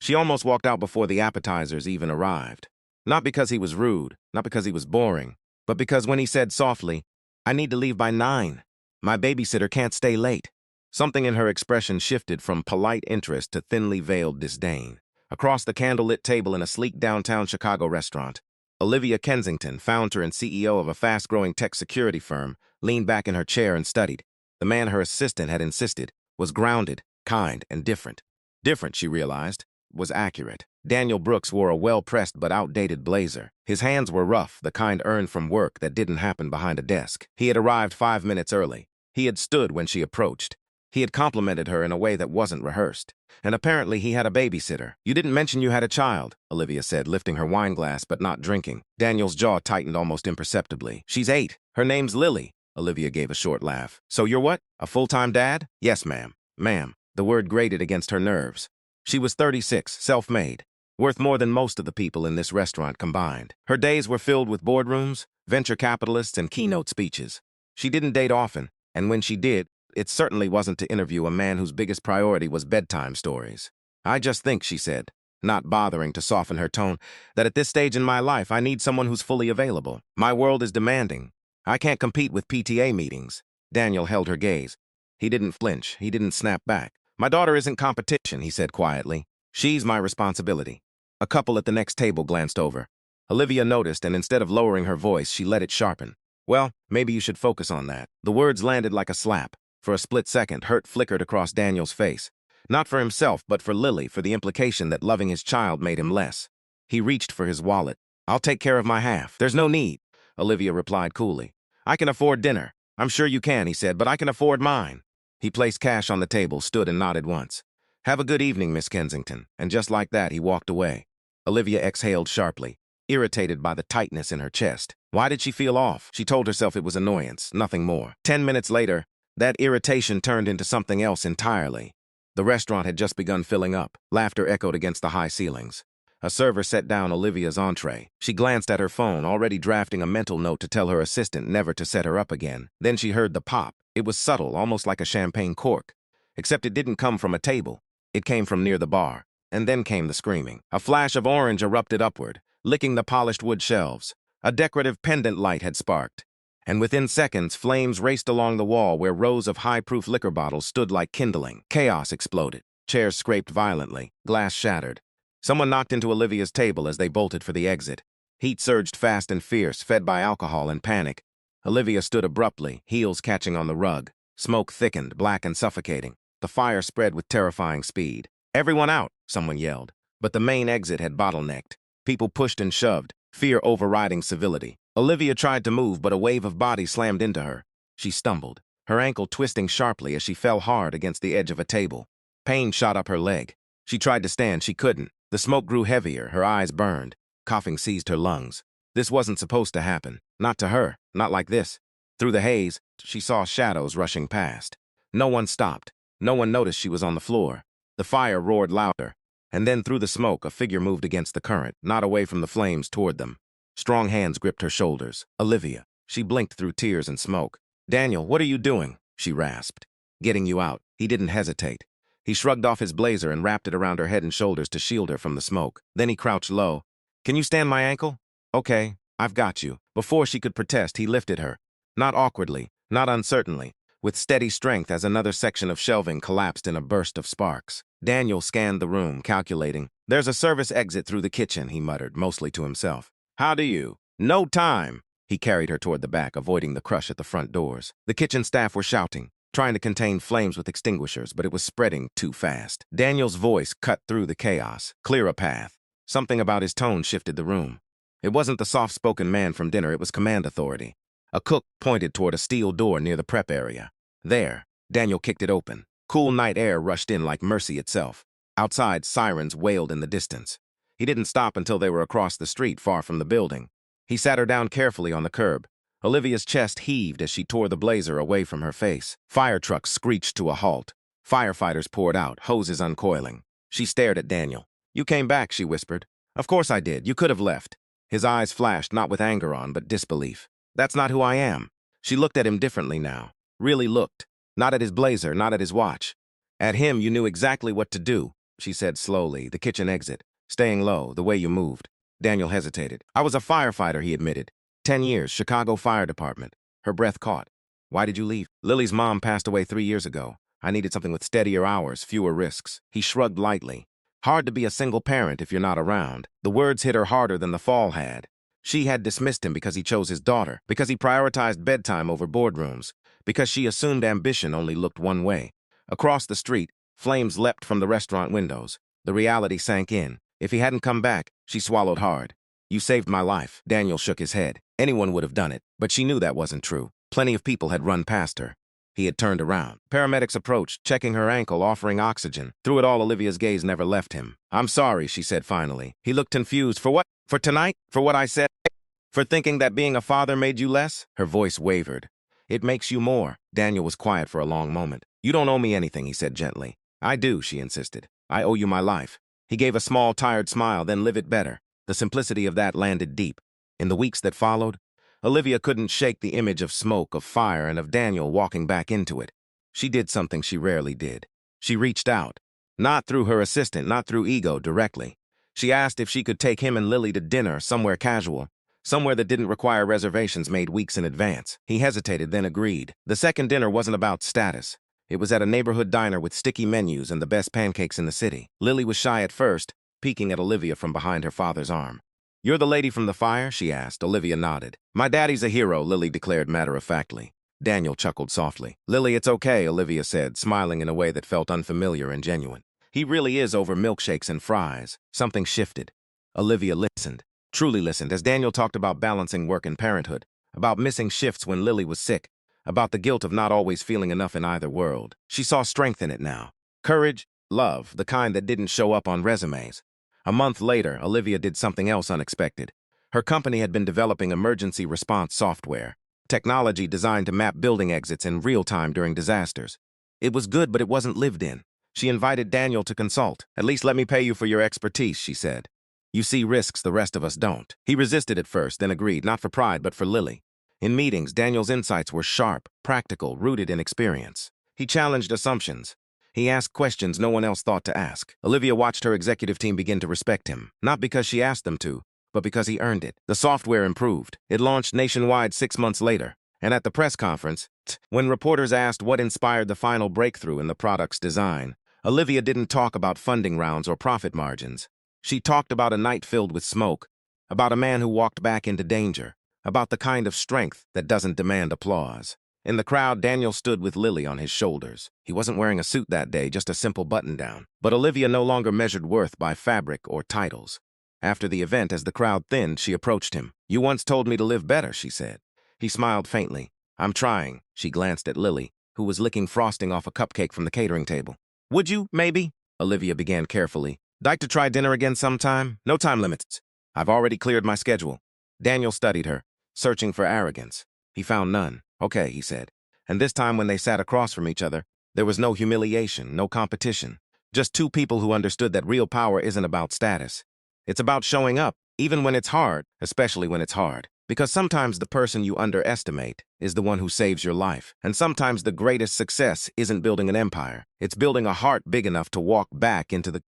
She almost walked out before the appetizers even arrived. Not because he was rude, not because he was boring, but because when he said softly, "I need to leave by 9. My babysitter can't stay late." Something in her expression shifted from polite interest to thinly veiled disdain. Across the candlelit table in a sleek downtown Chicago restaurant, Olivia Kensington, founder and CEO of a fast-growing tech security firm, leaned back in her chair and studied. The man her assistant had insisted was grounded, kind, and different. Different, she realized, was accurate. Daniel Brooks wore a well-pressed but outdated blazer. His hands were rough, the kind earned from work that didn't happen behind a desk. He had arrived 5 minutes early. He had stood when she approached. He had complimented her in a way that wasn't rehearsed. And apparently he had a babysitter. "You didn't mention you had a child," Olivia said, lifting her wine glass but not drinking. Daniel's jaw tightened almost imperceptibly. "She's 8. Her name's Lily." Olivia gave a short laugh. "So you're what? A full-time dad?" "Yes, ma'am." Ma'am. The word grated against her nerves. She was 36, self-made, worth more than most of the people in this restaurant combined. Her days were filled with boardrooms, venture capitalists, and keynote speeches. She didn't date often, and when she did, it certainly wasn't to interview a man whose biggest priority was bedtime stories. "I just think," she said, not bothering to soften her tone, "that at this stage in my life I need someone who's fully available. My world is demanding. I can't compete with PTA meetings." Daniel held her gaze. He didn't flinch. He didn't snap back. "My daughter isn't competition," he said quietly. "She's my responsibility." A couple at the next table glanced over. Olivia noticed, and instead of lowering her voice, she let it sharpen. "Well, maybe you should focus on that." The words landed like a slap. For a split second, hurt flickered across Daniel's face. Not for himself, but for Lily, for the implication that loving his child made him less. He reached for his wallet. "I'll take care of my half." "There's no need," Olivia replied coolly. "I can afford dinner." "I'm sure you can," he said, "but I can afford mine." He placed cash on the table, stood and nodded once. "Have a good evening, Miss Kensington." And just like that, he walked away. Olivia exhaled sharply, irritated by the tightness in her chest. Why did she feel off? She told herself it was annoyance, nothing more. 10 minutes later, that irritation turned into something else entirely. The restaurant had just begun filling up. Laughter echoed against the high ceilings. A server set down Olivia's entree. She glanced at her phone, already drafting a mental note to tell her assistant never to set her up again. Then she heard the pop. It was subtle, almost like a champagne cork. Except it didn't come from a table. It came from near the bar. And then came the screaming. A flash of orange erupted upward, licking the polished wood shelves. A decorative pendant light had sparked. And within seconds, flames raced along the wall where rows of high-proof liquor bottles stood like kindling. Chaos exploded. Chairs scraped violently. Glass shattered. Someone knocked into Olivia's table as they bolted for the exit. Heat surged fast and fierce, fed by alcohol and panic. Olivia stood abruptly, heels catching on the rug. Smoke thickened, black and suffocating. The fire spread with terrifying speed. "Everyone out," someone yelled. But the main exit had bottlenecked. People pushed and shoved, fear overriding civility. Olivia tried to move, but a wave of bodies slammed into her. She stumbled, her ankle twisting sharply as she fell hard against the edge of a table. Pain shot up her leg. She tried to stand, she couldn't. The smoke grew heavier, her eyes burned. Coughing seized her lungs. This wasn't supposed to happen. Not to her, not like this. Through the haze, she saw shadows rushing past. No one stopped. No one noticed she was on the floor. The fire roared louder. And then through the smoke, a figure moved against the current, not away from the flames toward them. Strong hands gripped her shoulders. Olivia. She blinked through tears and smoke. "Daniel, what are you doing?" she rasped. "Getting you out." He didn't hesitate. He shrugged off his blazer and wrapped it around her head and shoulders to shield her from the smoke. Then he crouched low. "Can you stand my ankle?" "Okay, I've got you." Before she could protest, he lifted her. Not awkwardly, not uncertainly, with steady strength as another section of shelving collapsed in a burst of sparks. Daniel scanned the room, calculating. "There's a service exit through the kitchen," he muttered, mostly to himself. "How do you?" "No time." He carried her toward the back, avoiding the crush at the front doors. The kitchen staff were shouting, trying to contain flames with extinguishers, but it was spreading too fast. Daniel's voice cut through the chaos. "Clear a path." Something about his tone shifted the room. It wasn't the soft-spoken man from dinner, it was command authority. A cook pointed toward a steel door near the prep area. There, Daniel kicked it open. Cool night air rushed in like mercy itself. Outside, sirens wailed in the distance. He didn't stop until they were across the street, far from the building. He sat her down carefully on the curb. Olivia's chest heaved as she tore the blazer away from her face. Fire trucks screeched to a halt. Firefighters poured out, hoses uncoiling. She stared at Daniel. "You came back," she whispered. "Of course I did. You could have left." His eyes flashed, not with anger on, but disbelief. "That's not who I am." She looked at him differently now. Really looked. Not at his blazer, not at his watch. At him, you knew exactly what to do. she said slowly, the kitchen exit. Staying low, the way you moved. Daniel hesitated. I was a firefighter, he admitted. 10 years, Chicago Fire Department. Her breath caught. Why did you leave? Lily's mom passed away 3 years ago. I needed something with steadier hours, fewer risks. He shrugged lightly. Hard to be a single parent if you're not around. The words hit her harder than the fall had. She had dismissed him because he chose his daughter, because he prioritized bedtime over boardrooms, because she assumed ambition only looked one way. Across the street, flames leapt from the restaurant windows. The reality sank in. If he hadn't come back, she swallowed hard. You saved my life. Daniel shook his head. Anyone would have done it, but she knew that wasn't true. Plenty of people had run past her. He had turned around. Paramedics approached, checking her ankle, offering oxygen. Through it all, Olivia's gaze never left him. I'm sorry, she said finally. He looked confused. For what? For tonight? For what I said? For thinking that being a father made you less? Her voice wavered. It makes you more. Daniel was quiet for a long moment. You don't owe me anything, he said gently. I do, she insisted. I owe you my life. He gave a small, tired smile, then live it better. The simplicity of that landed deep. In the weeks that followed, Olivia couldn't shake the image of smoke, of fire, and of Daniel walking back into it. She did something she rarely did. She reached out. Not through her assistant, not through ego, directly. She asked if she could take him and Lily to dinner, somewhere casual, somewhere that didn't require reservations made weeks in advance. He hesitated, then agreed. The second dinner wasn't about status. It was at a neighborhood diner with sticky menus and the best pancakes in the city. Lily was shy at first, peeking at Olivia from behind her father's arm. You're the lady from the fire? She asked. Olivia nodded. My daddy's a hero, Lily declared matter-of-factly. Daniel chuckled softly. Lily, it's okay, Olivia said, smiling in a way that felt unfamiliar and genuine. He really is over milkshakes and fries. Something shifted. Olivia listened, truly listened, as Daniel talked about balancing work and parenthood, about missing shifts when Lily was sick, about the guilt of not always feeling enough in either world. She saw strength in it now. Courage, love, the kind that didn't show up on resumes. A month later, Olivia did something else unexpected. Her company had been developing emergency response software, technology designed to map building exits in real time during disasters. It was good, but it wasn't lived in. She invited Daniel to consult. At least let me pay you for your expertise, she said. You see risks the rest of us don't. He resisted at first, then agreed, not for pride, but for Lily. In meetings, Daniel's insights were sharp, practical, rooted in experience. He challenged assumptions. He asked questions no one else thought to ask. Olivia watched her executive team begin to respect him, not because she asked them to, but because he earned it. The software improved. It launched nationwide 6 months later. And at the press conference, when reporters asked what inspired the final breakthrough in the product's design, Olivia didn't talk about funding rounds or profit margins. She talked about a night filled with smoke, about a man who walked back into danger, about the kind of strength that doesn't demand applause. In the crowd, Daniel stood with Lily on his shoulders. He wasn't wearing a suit that day, just a simple button-down. But Olivia no longer measured worth by fabric or titles. After the event, as the crowd thinned, she approached him. You once told me to live better, she said. He smiled faintly. I'm trying. She glanced at Lily, who was licking frosting off a cupcake from the catering table. Would you, maybe? Olivia began carefully. Like to try dinner again sometime? No time limits. I've already cleared my schedule. Daniel studied her, searching for arrogance. He found none. Okay, he said. And this time when they sat across from each other, there was no humiliation, no competition. Just two people who understood that real power isn't about status. It's about showing up, even when it's hard, especially when it's hard. Because sometimes the person you underestimate is the one who saves your life. And sometimes the greatest success isn't building an empire. It's building a heart big enough to walk back into the